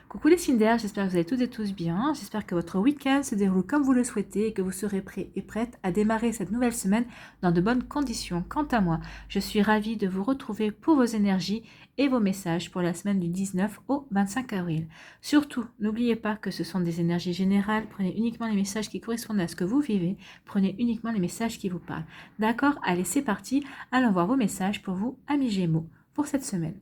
Coucou les signes d'air, j'espère que vous allez toutes et tous bien. J'espère que votre week-end se déroule comme vous le souhaitez et que vous serez prêts et prêtes à démarrer cette nouvelle semaine dans de bonnes conditions. Quant à moi, je suis ravie de vous retrouver pour vos énergies et vos messages pour la semaine du 19 au 25 avril. Surtout, n'oubliez pas que ce sont des énergies générales. Prenez uniquement les messages qui correspondent à ce que vous vivez. Prenez uniquement les messages qui vous parlent. D'accord? Allez, c'est parti. Allons voir vos messages pour vous, amis Gémeaux, pour cette semaine.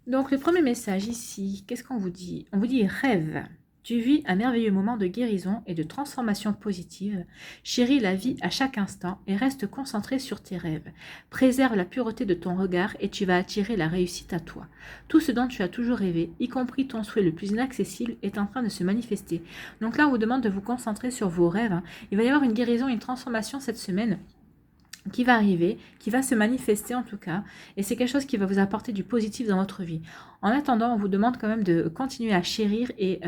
Donc le premier message ici, qu'est-ce qu'on vous dit? On vous dit rêve. Tu vis un merveilleux moment de guérison et de transformation positive. Chéris la vie à chaque instant et reste concentré sur tes rêves. Préserve la pureté de ton regard et tu vas attirer la réussite à toi. Tout ce dont tu as toujours rêvé, y compris ton souhait le plus inaccessible, est en train de se manifester. Donc là, on vous demande de vous concentrer sur vos rêves. Il va y avoir une guérison, une transformation cette semaine qui va arriver, qui va se manifester en tout cas, et c'est quelque chose qui va vous apporter du positif dans votre vie. En attendant, on vous demande quand même de continuer à chérir et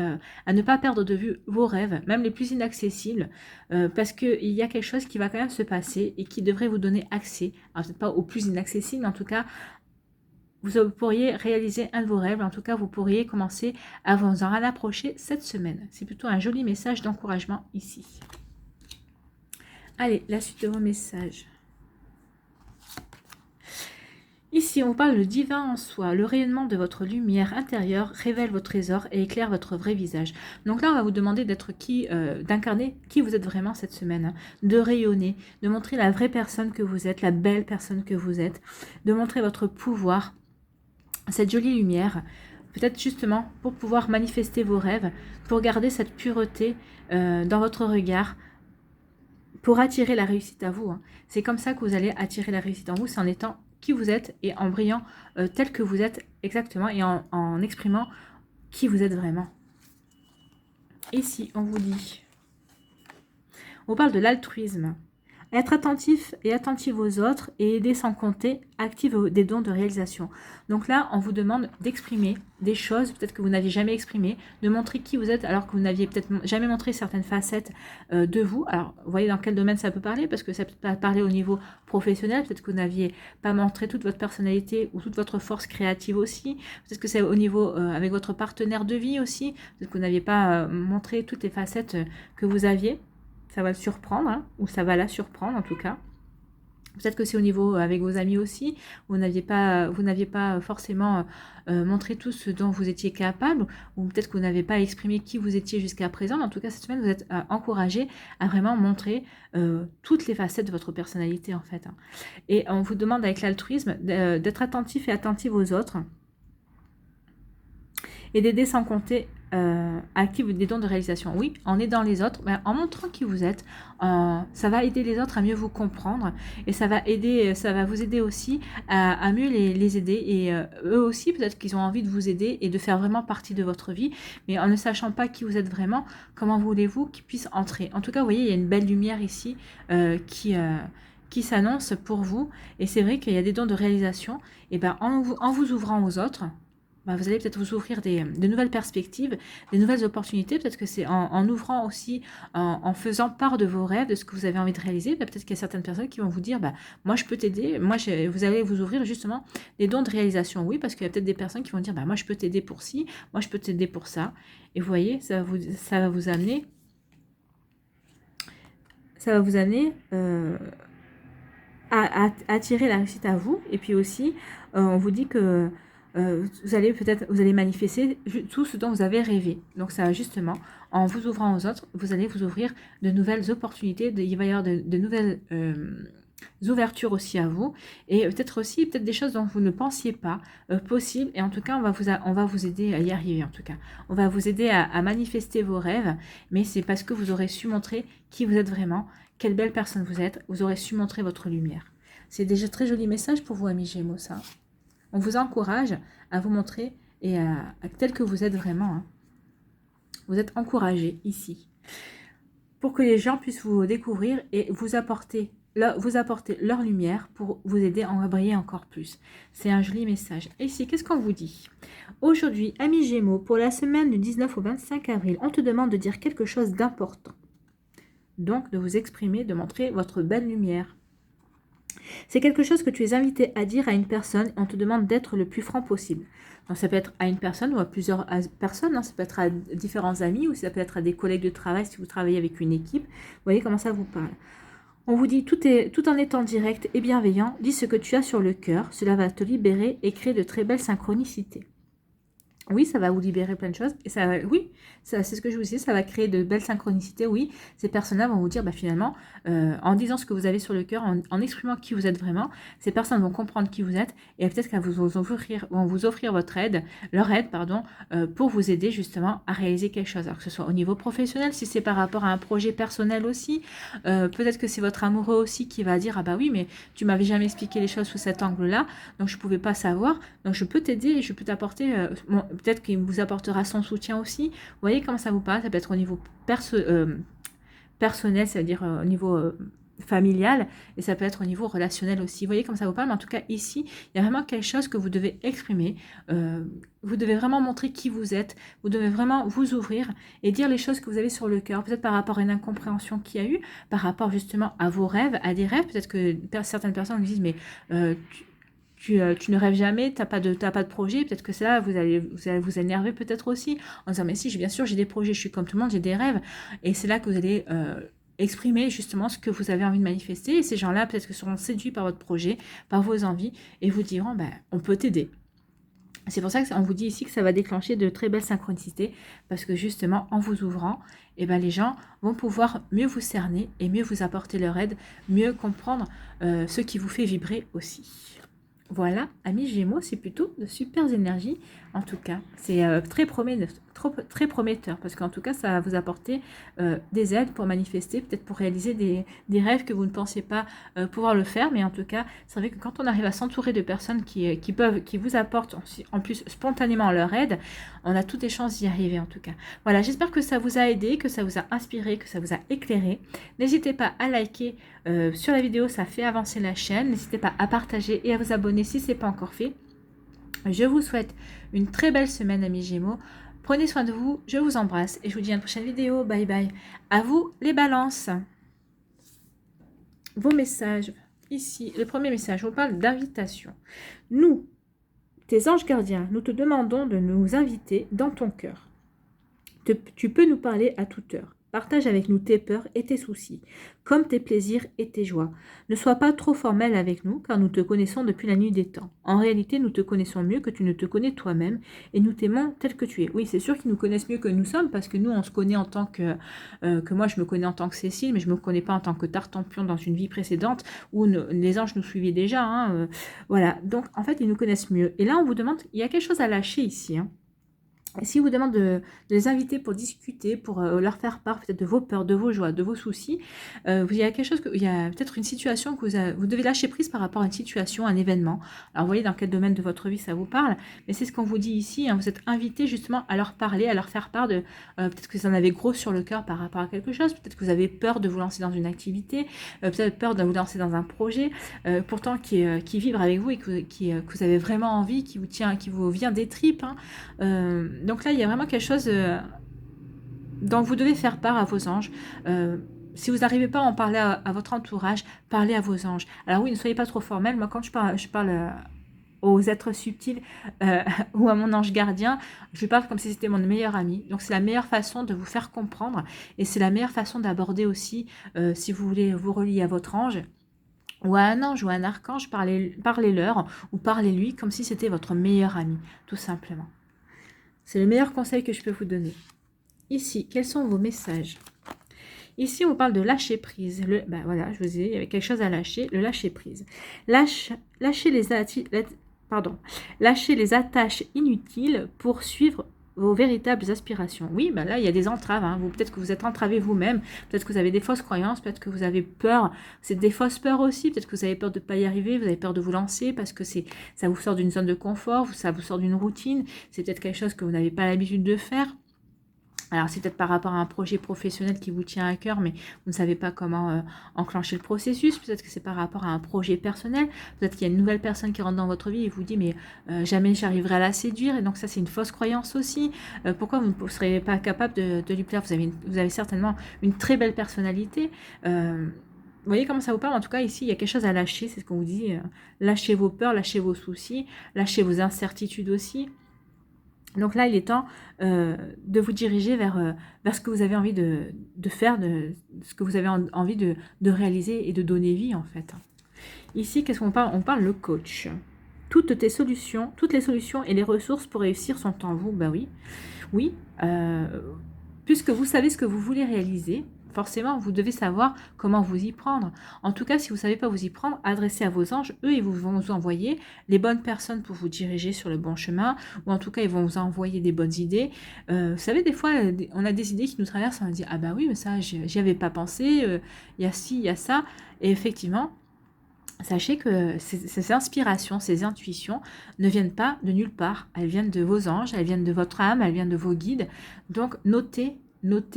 à ne pas perdre de vue vos rêves, même les plus inaccessibles, parce qu'il y a quelque chose qui va quand même se passer et qui devrait vous donner accès, alors peut-être pas aux plus inaccessibles, mais en tout cas, vous pourriez réaliser un de vos rêves, en tout cas, vous pourriez commencer à vous en approcher cette semaine. C'est plutôt un joli message d'encouragement ici. Allez, la suite de vos messages. Ici, on parle de divin en soi. Le rayonnement de votre lumière intérieure révèle vos trésors et éclaire votre vrai visage. Donc là, on va vous demander d'être d'incarner qui vous êtes vraiment cette semaine, hein, de rayonner, de montrer la vraie personne que vous êtes, la belle personne que vous êtes, de montrer votre pouvoir, cette jolie lumière, peut-être justement pour pouvoir manifester vos rêves, pour garder cette pureté dans votre regard, pour attirer la réussite à vous. Hein. C'est comme ça que vous allez attirer la réussite en vous, c'est en étant qui vous êtes et en brillant tel que vous êtes exactement et en exprimant qui vous êtes vraiment. Ici, on vous dit, on parle de l'altruisme. Être attentif et attentif aux autres et aider sans compter active des dons de réalisation. Donc là, on vous demande d'exprimer des choses peut-être que vous n'aviez jamais exprimées, de montrer qui vous êtes alors que vous n'aviez peut-être jamais montré certaines facettes de vous. Alors, vous voyez dans quel domaine ça peut parler, parce que ça peut pas parler au niveau professionnel, peut-être que vous n'aviez pas montré toute votre personnalité ou toute votre force créative aussi, peut-être que c'est au niveau avec votre partenaire de vie aussi, peut-être que vous n'aviez pas montré toutes les facettes que vous aviez. Ça va le surprendre, hein, ou ça va la surprendre en tout cas. Peut-être que c'est au niveau avec vos amis aussi, vous n'aviez pas forcément montré tout ce dont vous étiez capable, ou peut-être que vous n'avez pas exprimé qui vous étiez jusqu'à présent. Mais en tout cas, cette semaine, vous êtes encouragé à vraiment montrer toutes les facettes de votre personnalité en fait. Hein. Et on vous demande avec l'altruisme d'être attentif et attentive aux autres et d'aider sans compter active des dons de réalisation. Oui, en aidant les autres, mais en montrant qui vous êtes, ça va aider les autres à mieux vous comprendre et ça va vous aider aussi à mieux les aider et eux aussi peut-être qu'ils ont envie de vous aider et de faire vraiment partie de votre vie, mais en ne sachant pas qui vous êtes vraiment, comment voulez-vous qu'ils puissent entrer? En tout cas, vous voyez, il y a une belle lumière ici qui s'annonce pour vous et c'est vrai qu'il y a des dons de réalisation et ben en vous ouvrant aux autres, vous allez peut-être vous ouvrir de nouvelles perspectives, des nouvelles opportunités. Peut-être que c'est en ouvrant aussi, en faisant part de vos rêves, de ce que vous avez envie de réaliser. Peut-être qu'il y a certaines personnes qui vont vous dire, moi je peux t'aider. Vous allez vous ouvrir justement des dons de réalisation. Oui, parce qu'il y a peut-être des personnes qui vont dire, moi je peux t'aider pour ci, moi je peux t'aider pour ça. Et vous voyez, ça va vous amener à attirer la réussite à vous. Et puis aussi, on vous dit que vous allez manifester tout ce dont vous avez rêvé. Donc ça, justement, en vous ouvrant aux autres, vous allez vous ouvrir de nouvelles opportunités, il va y avoir de nouvelles ouvertures aussi à vous, et peut-être aussi des choses dont vous ne pensiez pas possibles, et en tout cas, on va vous aider à y arriver, en tout cas. On va vous aider à manifester vos rêves, mais c'est parce que vous aurez su montrer qui vous êtes vraiment, quelle belle personne vous êtes, vous aurez su montrer votre lumière. C'est déjà très joli message pour vous, amis Gémeaux, ça. On vous encourage à vous montrer et tel que vous êtes vraiment. Hein. Vous êtes encouragé ici. Pour que les gens puissent vous découvrir et vous apporter leur lumière pour vous aider à en briller encore plus. C'est un joli message. Et ici, qu'est-ce qu'on vous dit? Aujourd'hui, amis Gémeaux, pour la semaine du 19 au 25 avril, on te demande de dire quelque chose d'important. Donc, de vous exprimer, de montrer votre belle lumière. C'est quelque chose que tu es invité à dire à une personne et on te demande d'être le plus franc possible. Donc ça peut être à une personne ou à plusieurs personnes, hein. Ça peut être à différents amis ou ça peut être à des collègues de travail si vous travaillez avec une équipe. Vous voyez comment ça vous parle. On vous dit tout en étant direct et bienveillant, dis ce que tu as sur le cœur, cela va te libérer et créer de très belles synchronicités. Oui, ça va vous libérer plein de choses. Et ça, oui, c'est ce que je vous disais, ça va créer de belles synchronicités. Oui, ces personnes-là vont vous dire, bah, finalement, en disant ce que vous avez sur le cœur, en exprimant qui vous êtes vraiment, ces personnes vont comprendre qui vous êtes et peut-être qu'elles vont vous offrir votre aide, leur aide, pardon, pour vous aider justement à réaliser quelque chose. Alors que ce soit au niveau professionnel, si c'est par rapport à un projet personnel aussi, peut-être que c'est votre amoureux aussi qui va dire, ah bah oui, mais tu m'avais jamais expliqué les choses sous cet angle-là, donc je ne pouvais pas savoir, donc je peux t'aider et je peux t'apporter peut-être qu'il vous apportera son soutien aussi. Vous voyez comment ça vous parle. Ça peut être au niveau personnel, c'est-à-dire au niveau familial, et ça peut être au niveau relationnel aussi. Vous voyez comment ça vous parle. Mais en tout cas, ici, il y a vraiment quelque chose que vous devez exprimer. Vous devez vraiment montrer qui vous êtes. Vous devez vraiment vous ouvrir et dire les choses que vous avez sur le cœur. Peut-être par rapport à une incompréhension qu'il y a eu, par rapport justement à vos rêves, à des rêves. Peut-être que certaines personnes vous disent, mais tu ne rêves jamais, t'as pas de projet, peut-être que ça, vous allez vous énerver peut-être aussi, en disant, mais si, bien sûr, j'ai des projets, je suis comme tout le monde, j'ai des rêves, et c'est là que vous allez exprimer justement ce que vous avez envie de manifester, et ces gens-là, peut-être que seront séduits par votre projet, par vos envies, et vous diront, ben, on peut t'aider. C'est pour ça qu'on vous dit ici que ça va déclencher de très belles synchronicités, parce que justement, en vous ouvrant, eh ben, les gens vont pouvoir mieux vous cerner, et mieux vous apporter leur aide, mieux comprendre ce qui vous fait vibrer aussi. Voilà, amis Gémeaux, c'est plutôt de super énergies. En tout cas, c'est très prometteur parce qu'en tout cas, ça va vous apporter des aides pour manifester, peut-être pour réaliser des rêves que vous ne pensiez pas pouvoir le faire. Mais en tout cas, c'est vrai que quand on arrive à s'entourer de personnes qui vous apportent en plus spontanément leur aide, on a toutes les chances d'y arriver en tout cas. Voilà, j'espère que ça vous a aidé, que ça vous a inspiré, que ça vous a éclairé. N'hésitez pas à liker sur la vidéo, ça fait avancer la chaîne. N'hésitez pas à partager et à vous abonner si ce n'est pas encore fait. Je vous souhaite une très belle semaine, amis Gémeaux. Prenez soin de vous, je vous embrasse et je vous dis à une prochaine vidéo. Bye bye. À vous les balances. Vos messages. Ici, le premier message, on parle d'invitation. Nous, tes anges gardiens, nous te demandons de nous inviter dans ton cœur. Tu peux nous parler à toute heure. Partage avec nous tes peurs et tes soucis, comme tes plaisirs et tes joies. Ne sois pas trop formel avec nous, car nous te connaissons depuis la nuit des temps. En réalité, nous te connaissons mieux que tu ne te connais toi-même, et nous t'aimons tel que tu es. Oui, c'est sûr qu'ils nous connaissent mieux que nous sommes, parce que nous, on se connaît en tant que moi, je me connais en tant que Cécile, mais je ne me connais pas en tant que Tartampion dans une vie précédente, où les anges nous suivaient déjà. Hein, voilà, donc en fait, ils nous connaissent mieux. Et là, on vous demande, il y a quelque chose à lâcher ici, hein. Et si vous demande de les inviter pour discuter, pour leur faire part peut-être de vos peurs, de vos joies, de vos soucis, il y a quelque chose, il y a peut-être une situation que vous devez lâcher prise par rapport à une situation, un événement. Alors vous voyez dans quel domaine de votre vie ça vous parle, mais c'est ce qu'on vous dit ici, hein, vous êtes invité justement à leur parler, à leur faire part de, peut-être que vous en avez gros sur le cœur par rapport à quelque chose, peut-être que vous avez peur de vous lancer dans une activité, peut-être peur de vous lancer dans un projet, pourtant qui vibre avec vous et que vous avez vraiment envie, qui vous vient des tripes, hein. Donc là, il y a vraiment quelque chose dont vous devez faire part à vos anges. Si vous n'arrivez pas à en parler à votre entourage, parlez à vos anges. Alors oui, ne soyez pas trop formel. Moi, quand je parle aux êtres subtils ou à mon ange gardien, je lui parle comme si c'était mon meilleur ami. Donc c'est la meilleure façon de vous faire comprendre et c'est la meilleure façon d'aborder aussi, si vous voulez vous relier à votre ange, ou à un ange ou à un archange, parlez-leur ou parlez-lui comme si c'était votre meilleur ami, tout simplement. C'est le meilleur conseil que je peux vous donner. Ici, quels sont vos messages? Ici, on vous parle de lâcher prise. Voilà, je vous ai dit, il y avait quelque chose à lâcher, le lâcher prise. Lâcher les attaches inutiles pour suivre vos véritables aspirations. Oui, là, il y a des entraves. Hein. Peut-être que vous êtes entravé vous-même. Peut-être que vous avez des fausses croyances. Peut-être que vous avez peur. C'est des fausses peurs aussi. Peut-être que vous avez peur de ne pas y arriver. Vous avez peur de vous lancer parce que ça vous sort d'une zone de confort. Ça vous sort d'une routine. C'est peut-être quelque chose que vous n'avez pas l'habitude de faire. Alors, c'est peut-être par rapport à un projet professionnel qui vous tient à cœur, mais vous ne savez pas comment enclencher le processus. Peut-être que c'est par rapport à un projet personnel. Peut-être qu'il y a une nouvelle personne qui rentre dans votre vie et vous dit, mais jamais j'arriverai à la séduire. Et donc, ça, c'est une fausse croyance aussi. Pourquoi vous ne serez pas capable de lui plaire? Vous avez certainement une très belle personnalité. voyez comment ça vous parle? En tout cas, ici, il y a quelque chose à lâcher, c'est ce qu'on vous dit. Lâchez vos peurs, lâchez vos soucis, lâchez vos incertitudes aussi. Donc là, il est temps de vous diriger vers ce que vous avez envie de faire, ce que vous avez envie de réaliser et de donner vie, en fait. Ici, qu'est-ce qu'on parle? On parle le coach. Toutes les solutions et les ressources pour réussir sont en vous. Ben oui, oui. Puisque vous savez ce que vous voulez réaliser, forcément, vous devez savoir comment vous y prendre. En tout cas, si vous ne savez pas vous y prendre, adressez à vos anges. Eux, ils vont vous envoyer les bonnes personnes pour vous diriger sur le bon chemin, ou en tout cas, ils vont vous envoyer des bonnes idées. Vous savez, des fois, on a des idées qui nous traversent, on se dit, ah bah oui, mais ça, j'y avais pas pensé, il y a ci, il y a ça. Et effectivement, sachez que ces inspirations, ces intuitions ne viennent pas de nulle part. Elles viennent de vos anges, elles viennent de votre âme, elles viennent de vos guides. Donc, notez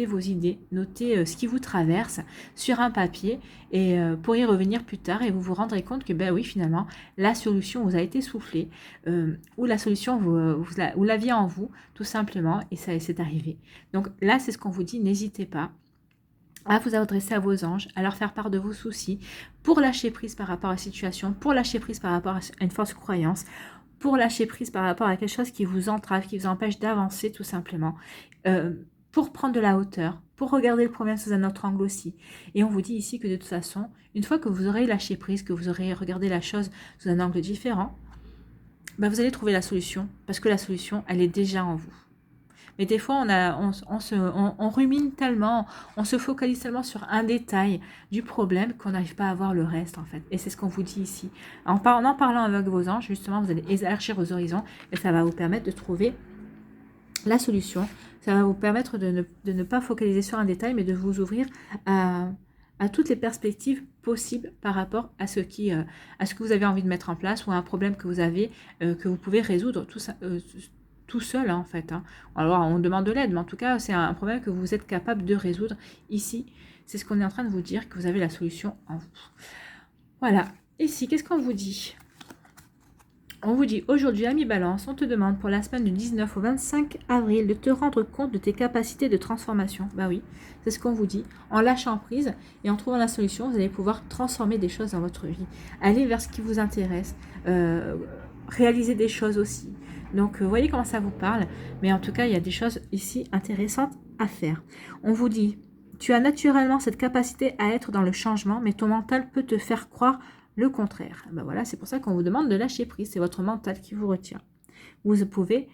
vos idées, notez ce qui vous traverse sur un papier et pour y revenir plus tard et vous vous rendrez compte que, ben oui, finalement, la solution vous a été soufflée ou la solution, vous l'aviez en vous, tout simplement, et ça c'est arrivé. Donc là, c'est ce qu'on vous dit, n'hésitez pas à vous adresser à vos anges, à leur faire part de vos soucis, pour lâcher prise par rapport à la situation, pour lâcher prise par rapport à une fausse croyance, pour lâcher prise par rapport à quelque chose qui vous entrave, qui vous empêche d'avancer tout simplement, pour prendre de la hauteur, pour regarder le problème sous un autre angle aussi. Et on vous dit ici que de toute façon, une fois que vous aurez lâché prise, que vous aurez regardé la chose sous un angle différent, ben vous allez trouver la solution, parce que la solution, elle est déjà en vous. Mais des fois, on rumine tellement, on se focalise tellement sur un détail du problème qu'on n'arrive pas à voir le reste, en fait. Et c'est ce qu'on vous dit ici. En parlant avec vos anges, justement, vous allez élargir vos horizons et ça va vous permettre de trouver la solution. Ça va vous permettre de ne pas focaliser sur un détail, mais de vous ouvrir à toutes les perspectives possibles par rapport à ce que vous avez envie de mettre en place ou à un problème que vous avez, que vous pouvez résoudre tout seul, hein, en fait. Hein. Alors, on demande de l'aide, mais en tout cas, c'est un problème que vous êtes capable de résoudre ici. C'est ce qu'on est en train de vous dire, que vous avez la solution en vous. Voilà. Ici, qu'est-ce qu'on vous dit? On vous dit, aujourd'hui, ami Balance, on te demande pour la semaine du 19 au 25 avril de te rendre compte de tes capacités de transformation. Bah oui, c'est ce qu'on vous dit. En lâchant prise et en trouvant la solution, vous allez pouvoir transformer des choses dans votre vie. Aller vers ce qui vous intéresse. Réaliser des choses aussi. Donc, vous voyez comment ça vous parle. Mais en tout cas, il y a des choses ici intéressantes à faire. On vous dit, tu as naturellement cette capacité à être dans le changement, mais ton mental peut te faire croire le contraire. Ben voilà, c'est pour ça qu'on vous demande de lâcher prise. C'est votre mental qui vous retient. Vous pouvez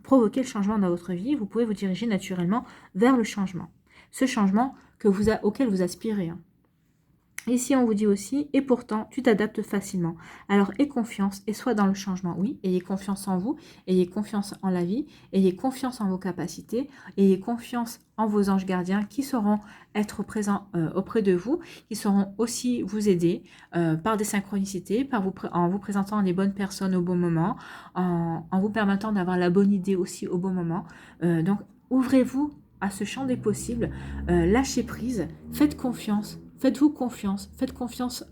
provoquer le changement dans votre vie. Vous pouvez vous diriger naturellement vers le changement. Ce changement auquel vous aspirez. Hein. Ici, on vous dit aussi, et pourtant, tu t'adaptes facilement. Alors, aie confiance et sois dans le changement. Oui, ayez confiance en vous, ayez confiance en la vie, ayez confiance en vos capacités, ayez confiance en vos anges gardiens qui sauront être présents auprès de vous, qui sauront aussi vous aider par des synchronicités, en vous présentant les bonnes personnes au bon moment, en vous permettant d'avoir la bonne idée aussi au bon moment. Donc, ouvrez-vous à ce champ des possibles, lâchez prise, faites confiance. Faites-vous confiance, faites confiance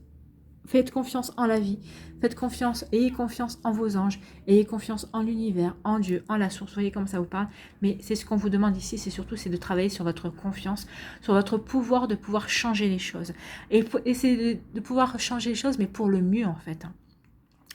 en la vie, faites confiance, ayez confiance en vos anges, ayez confiance en l'univers, en Dieu, en la source, vous voyez comme ça vous parle, mais c'est ce qu'on vous demande ici, c'est de travailler sur votre confiance, sur votre pouvoir de pouvoir changer les choses, et essayer de pouvoir changer les choses, mais pour le mieux en fait.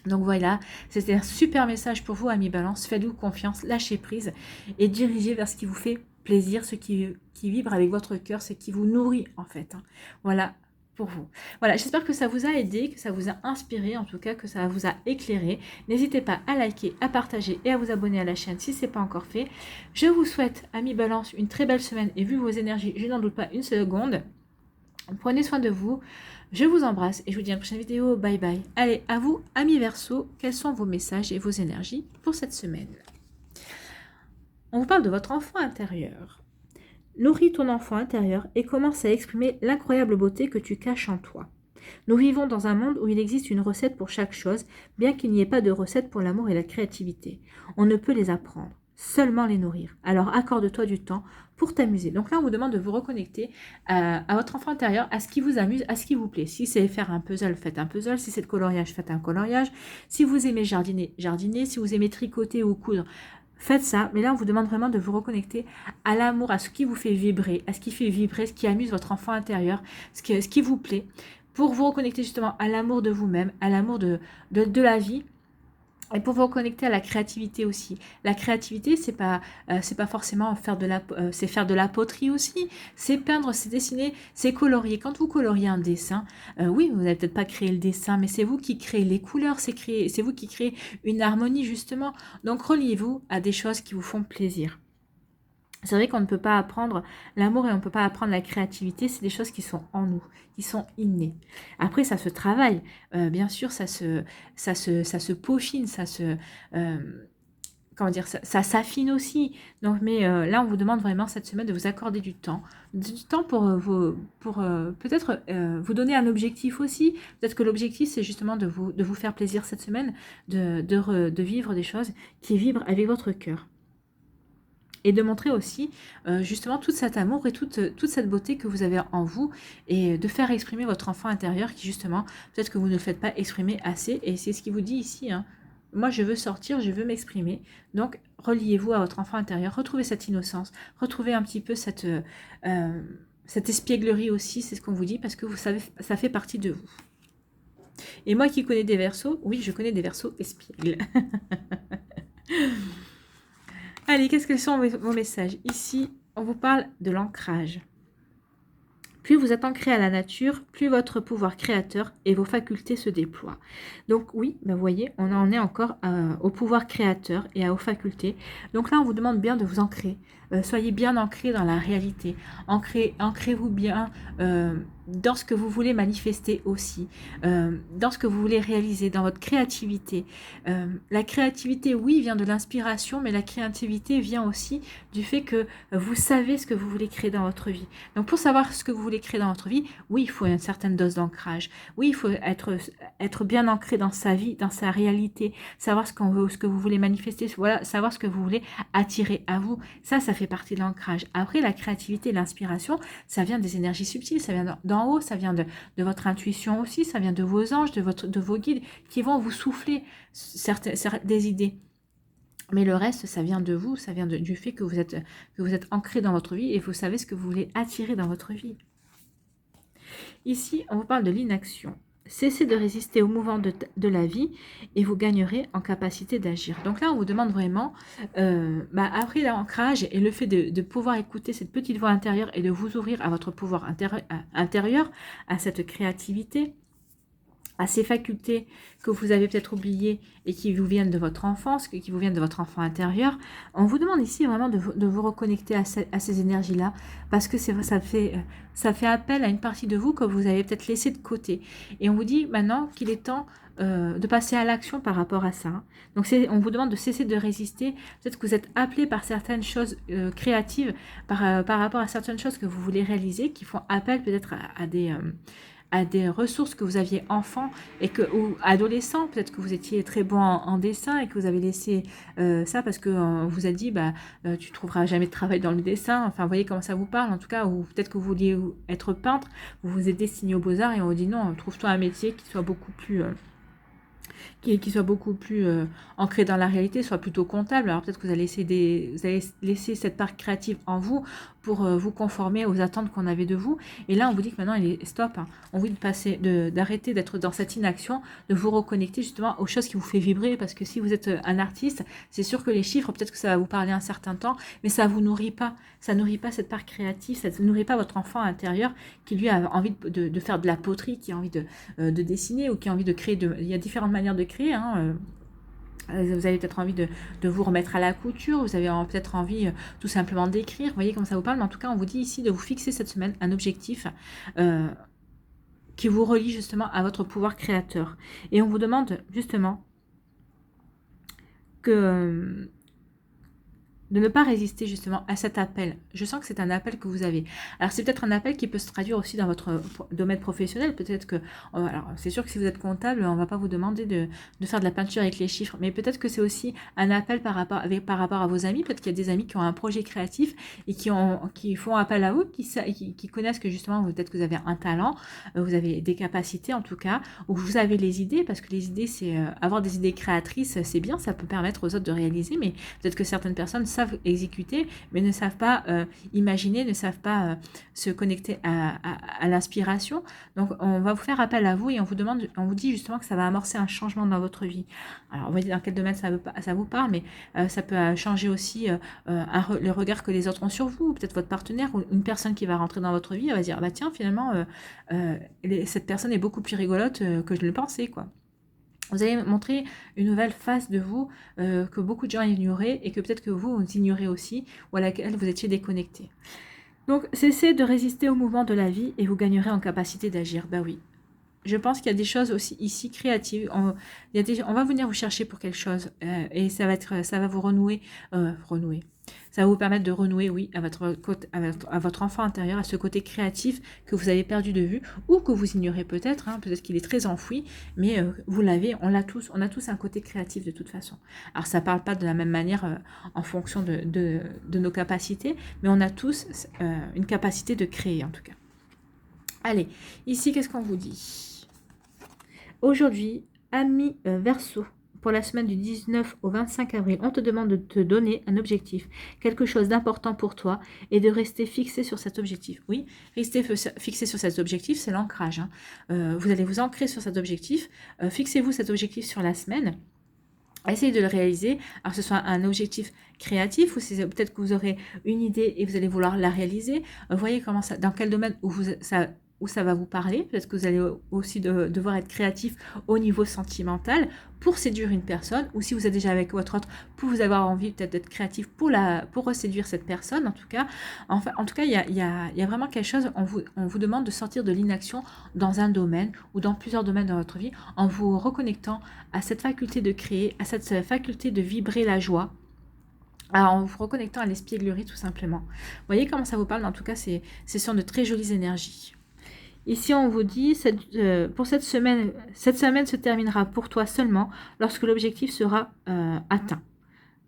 Donc voilà, c'était un super message pour vous, amis Balance, faites-vous confiance, lâchez prise, et dirigez vers ce qui vous fait plaisir, ce qui vibre avec votre cœur, ce qui vous nourrit en fait. Hein. Voilà pour vous. Voilà, j'espère que ça vous a aidé, que ça vous a inspiré, en tout cas que ça vous a éclairé. N'hésitez pas à liker, à partager et à vous abonner à la chaîne si ce n'est pas encore fait. Je vous souhaite, amis Balance, une très belle semaine et vu vos énergies, je n'en doute pas une seconde. Prenez soin de vous. Je vous embrasse et je vous dis à la prochaine vidéo. Bye bye. Allez, à vous, amis Verseau, quels sont vos messages et vos énergies pour cette semaine? On vous parle de votre enfant intérieur. Nourris ton enfant intérieur et commence à exprimer l'incroyable beauté que tu caches en toi. Nous vivons dans un monde où il existe une recette pour chaque chose, bien qu'il n'y ait pas de recette pour l'amour et la créativité. On ne peut les apprendre, seulement les nourrir. Alors accorde-toi du temps pour t'amuser. Donc là, on vous demande de vous reconnecter à votre enfant intérieur, à ce qui vous amuse, à ce qui vous plaît. Si c'est faire un puzzle, faites un puzzle. Si c'est le coloriage, faites un coloriage. Si vous aimez jardiner, jardinez. Si vous aimez tricoter ou coudre, faites ça. Mais là, on vous demande vraiment de vous reconnecter à l'amour, à ce qui vous fait vibrer, à ce qui fait vibrer, ce qui amuse votre enfant intérieur, ce qui vous plaît, pour vous reconnecter justement à l'amour de vous-même, à l'amour de la vie. Et pour vous reconnecter à la créativité aussi. La créativité, c'est pas forcément c'est faire de la poterie aussi. C'est peindre, c'est dessiner, c'est colorier. Quand vous coloriez un dessin, oui, vous n'avez peut-être pas créé le dessin, mais c'est vous qui créez les couleurs, c'est vous qui créez une harmonie justement. Donc reliez-vous à des choses qui vous font plaisir. C'est vrai qu'on ne peut pas apprendre l'amour et on ne peut pas apprendre la créativité, c'est des choses qui sont en nous, qui sont innées. Après, ça se travaille, bien sûr, ça se peaufine, comment dire, ça s'affine aussi. Donc, mais là, on vous demande vraiment cette semaine de vous accorder du temps pour peut-être vous donner un objectif aussi. Peut-être que l'objectif, c'est justement de vous faire plaisir cette semaine, de vivre des choses qui vibrent avec votre cœur. Et de montrer aussi justement tout cet amour et toute cette beauté que vous avez en vous et de faire exprimer votre enfant intérieur qui justement, peut-être que vous ne le faites pas exprimer assez et c'est ce qu'il vous dit ici. Hein. Moi, je veux sortir, je veux m'exprimer. Donc, reliez-vous à votre enfant intérieur, retrouvez cette innocence, retrouvez un petit peu cette espièglerie aussi, c'est ce qu'on vous dit, parce que vous savez, ça fait partie de vous. Et moi qui connais des Verseaux, oui, je connais des Verseaux espiègles. Allez, qu'est-ce que sont vos messages? Ici, on vous parle de l'ancrage. Plus vous êtes ancré à la nature, plus votre pouvoir créateur et vos facultés se déploient. Donc oui, ben vous voyez, on en est encore au pouvoir créateur et aux facultés. Donc là, on vous demande bien de vous ancrer. Soyez bien ancré dans la réalité. Ancrez-vous bien dans ce que vous voulez manifester aussi, dans ce que vous voulez réaliser, dans votre créativité. La créativité, oui, vient de l'inspiration, mais la créativité vient aussi du fait que vous savez ce que vous voulez créer dans votre vie. Donc pour savoir ce que vous voulez créer dans votre vie, oui, il faut une certaine dose d'ancrage. Oui, il faut être bien ancré dans sa vie, dans sa réalité, savoir ce que vous voulez manifester, voilà, savoir ce que vous voulez attirer à vous. Ça fait partie de l'ancrage. Après, la créativité, l'inspiration, ça vient des énergies subtiles, ça vient d'en haut, ça vient de votre intuition aussi, ça vient de vos anges, de vos guides qui vont vous souffler des idées. Mais le reste, ça vient de vous, ça vient du fait que vous êtes ancré dans votre vie et vous savez ce que vous voulez attirer dans votre vie. Ici, on vous parle de l'inaction. Cessez de résister au mouvement de la vie et vous gagnerez en capacité d'agir. Donc là, on vous demande vraiment, après l'ancrage et le fait de pouvoir écouter cette petite voix intérieure et de vous ouvrir à votre pouvoir intérieur, à cette créativité, à ces facultés que vous avez peut-être oubliées et qui vous viennent de votre enfance, qui vous viennent de votre enfant intérieur, on vous demande ici vraiment de vous reconnecter à ces énergies-là, parce que ça fait appel à une partie de vous que vous avez peut-être laissé de côté. Et on vous dit maintenant qu'il est temps de passer à l'action par rapport à ça. Donc on vous demande de cesser de résister. Peut-être que vous êtes appelé par certaines choses créatives, par rapport à certaines choses que vous voulez réaliser, qui font appel peut-être à des ressources que vous aviez enfant ou adolescent, peut-être que vous étiez très bon en dessin et que vous avez laissé ça parce qu'on vous a dit tu trouveras jamais de travail dans le dessin, enfin vous voyez comment ça vous parle en tout cas, ou peut-être que vous vouliez être peintre, vous vous êtes destiné aux beaux-arts et on vous dit non, trouve-toi un métier qui soit beaucoup plus ancré dans la réalité, soit plutôt comptable. Alors peut-être que vous allez laisser cette part créative en vous pour vous conformer aux attentes qu'on avait de vous. Et là, on vous dit que maintenant, il est stop. Hein. On vous dit d'arrêter d'être dans cette inaction, de vous reconnecter justement aux choses qui vous fait vibrer. Parce que si vous êtes un artiste, c'est sûr que les chiffres, peut-être que ça va vous parler un certain temps, mais ça ne vous nourrit pas. Ça nourrit pas cette part créative, ça ne nourrit pas votre enfant intérieur qui lui a envie de faire de la poterie, qui a envie de dessiner ou qui a envie de créer. Il y a différentes manières de créer. Hein. Vous avez peut-être envie de vous remettre à la couture, vous avez peut-être envie tout simplement d'écrire, vous voyez comme ça vous parle, mais en tout cas on vous dit ici de vous fixer cette semaine un objectif qui vous relie justement à votre pouvoir créateur. Et on vous demande justement de ne pas résister justement à cet appel. Je sens que c'est un appel que vous avez. Alors c'est peut-être un appel qui peut se traduire aussi dans votre domaine professionnel. Peut-être que, alors c'est sûr que si vous êtes comptable, on ne va pas vous demander de faire de la peinture avec les chiffres, mais peut-être que c'est aussi un appel par rapport à vos amis. Peut-être qu'il y a des amis qui ont un projet créatif et qui font appel à vous, qui connaissent que justement peut-être que vous avez un talent, vous avez des capacités en tout cas, ou vous avez les idées, parce que les idées, c'est avoir des idées créatrices, c'est bien, ça peut permettre aux autres de réaliser, mais peut-être que certaines personnes savent exécuter, mais ne savent pas imaginer, ne savent pas se connecter à l'inspiration. Donc, on va vous faire appel à vous et on vous dit justement que ça va amorcer un changement dans votre vie. Alors, vous voyez dans quel domaine ça vous parle, mais ça peut changer aussi le regard que les autres ont sur vous, peut-être votre partenaire ou une personne qui va rentrer dans votre vie, elle va dire, bah tiens, finalement, cette personne est beaucoup plus rigolote que je le pensais, quoi. Vous allez montrer une nouvelle face de vous que beaucoup de gens ignoraient et que peut-être que vous ignorez aussi ou à laquelle vous étiez déconnecté. Donc, cessez de résister au mouvement de la vie et vous gagnerez en capacité d'agir. Bah oui. Je pense qu'il y a des choses aussi ici créatives. On va venir vous chercher pour quelque chose et ça va vous renouer. Ça va vous permettre de renouer, oui, à votre enfant intérieur, à ce côté créatif que vous avez perdu de vue ou que vous ignorez peut-être. Peut-être qu'il est très enfoui, mais vous l'avez, on a tous un côté créatif de toute façon. Alors ça ne parle pas de la même manière en fonction de nos capacités, mais on a tous une capacité de créer en tout cas. Allez, ici, qu'est-ce qu'on vous dit ? Aujourd'hui, ami Verseau, pour la semaine du 19 au 25 avril, on te demande de te donner un objectif, quelque chose d'important pour toi et de rester fixé sur cet objectif. Oui, rester fixé sur cet objectif, c'est l'ancrage. Vous allez vous ancrer sur cet objectif, fixez-vous cet objectif sur la semaine. Essayez de le réaliser, alors que ce soit un objectif créatif ou peut-être que vous aurez une idée et vous allez vouloir la réaliser. Voyez comment ça, dans quel domaine où ça va vous parler. Peut-être que vous allez aussi devoir être créatif au niveau sentimental pour séduire une personne, ou si vous êtes déjà avec votre autre, pour vous avoir envie peut-être d'être créatif pour reséduire cette personne. En tout cas, il y a vraiment quelque chose, on vous demande de sortir de l'inaction dans un domaine ou dans plusieurs domaines de votre vie, en vous reconnectant à cette faculté de créer, à cette faculté de vibrer la joie. Alors, en vous reconnectant à l'espièglerie tout simplement. Vous voyez comment ça vous parle, en tout cas, ce sont de très jolies énergies. Ici, on vous dit, pour cette semaine se terminera pour toi seulement lorsque l'objectif sera atteint.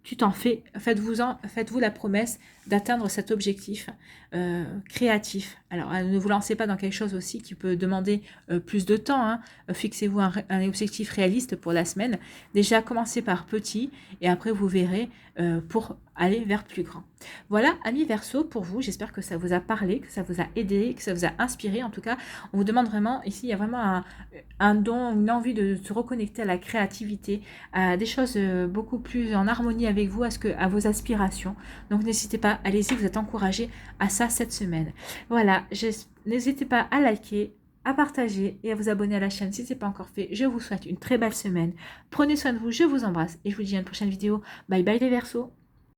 Faites-vous la promesse d'atteindre cet objectif créatif. Alors, ne vous lancez pas dans quelque chose aussi qui peut demander plus de temps. Fixez-vous un objectif réaliste pour la semaine. Déjà, commencez par petit et après, vous verrez pour aller vers plus grand. Voilà, amis Verseau, pour vous. J'espère que ça vous a parlé, que ça vous a aidé, que ça vous a inspiré. En tout cas, on vous demande vraiment, ici, il y a vraiment un don, une envie de se reconnecter à la créativité, à des choses beaucoup plus en harmonie avec vous, à vos aspirations. Donc, n'hésitez pas, allez-y, vous êtes encouragés à ça cette semaine. Voilà, n'hésitez pas à liker, à partager et à vous abonner à la chaîne si ce n'est pas encore fait. Je vous souhaite une très belle semaine. Prenez soin de vous, je vous embrasse et je vous dis à une prochaine vidéo. Bye bye les Verseaux.